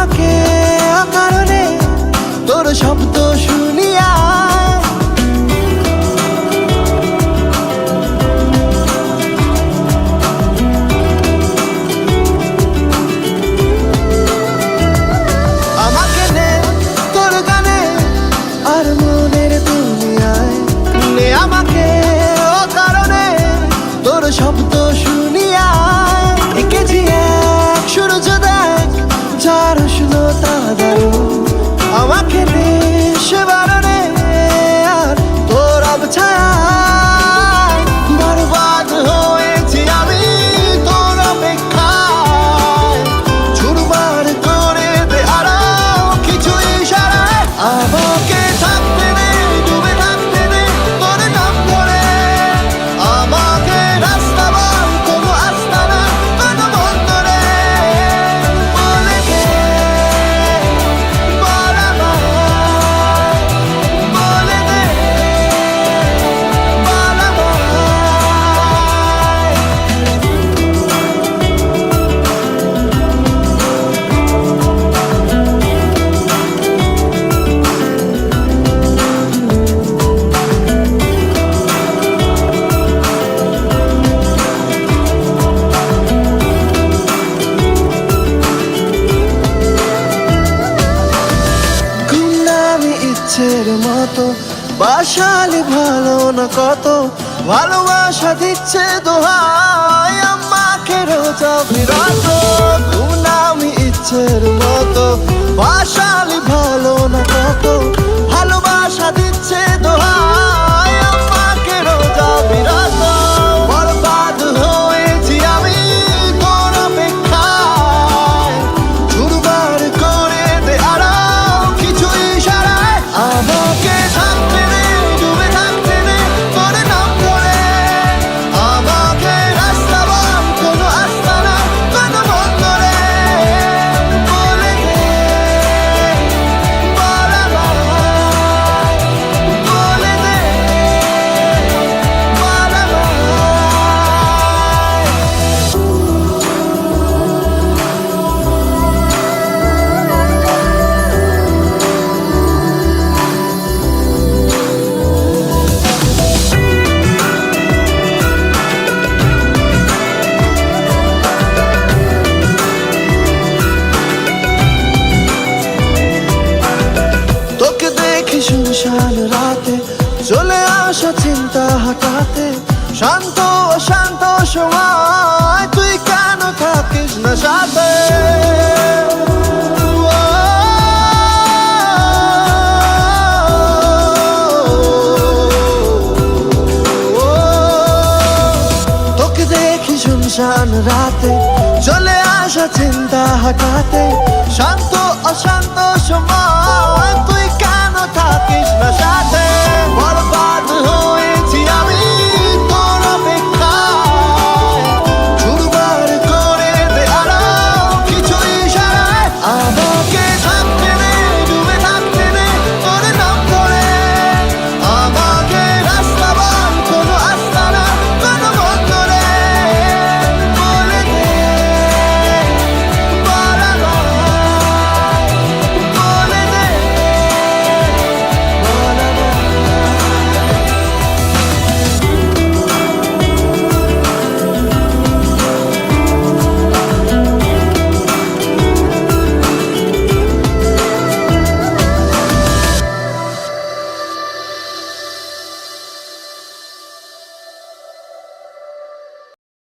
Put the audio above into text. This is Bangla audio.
আমাকে অকারণে তোর শব্দ শুনিয়া আমাকে নে তোর গানে আর মনের দুনিয়ায় নে আমাকে অকারণে তোর শব্দ শুনিয়া একে যে এক সূর্য দেখ যার উষ্ণতা দারুণ আমাকে নে সে বারণে আর তোর অবছায়ায় বরবাদ হয়েছি আমি তোর অপেক্ষায় চুরমার করে দে আরো কিছু ইশারায় আমাকে থাকতে দে ডুবে থাকতে দে তোর নাম ধরে আমাকে রাস্তা বল কোনো আস্তানা কোনো বন্দরে বলে গে বল আমায় বলে দে বল আমায় গুমনামি ইচ্ছের মতো বাসালে ভালো না কত ভালোবাসা দিচ্ছে দোহাই আমাকে রোজ বিরত গুমনামি ইচ্ছের মতো বাসালে ভালো না কত ভালোবাসা দিচ্ছে দোহাই আমাকে রোজ বিরত বরবাদ হয়েছি আমি তোর অপেক্ষায় চুরমার করে দে আরো কিছু ইশারায় আমাকে থাকতে দে ডুবে থাকতে দে তোর নাম ধরে আমাকে রাস্তা বল কোনো আস্তানা কোনো বন্দরে বলে গে বল আমায় বলে দে বল আমায় তোকে দেখি শুনশান রাতে চলে আসা চিন্তা হঠাতে শান্ত অশান্ত সময় তুই কেন থাকিস না সাথে তোকে দেখি শুনশান রাতে চলে আসা চিন্তা হঠাতে শান্ত অশান্ত সময় তুই কেন থাকিস না সাথে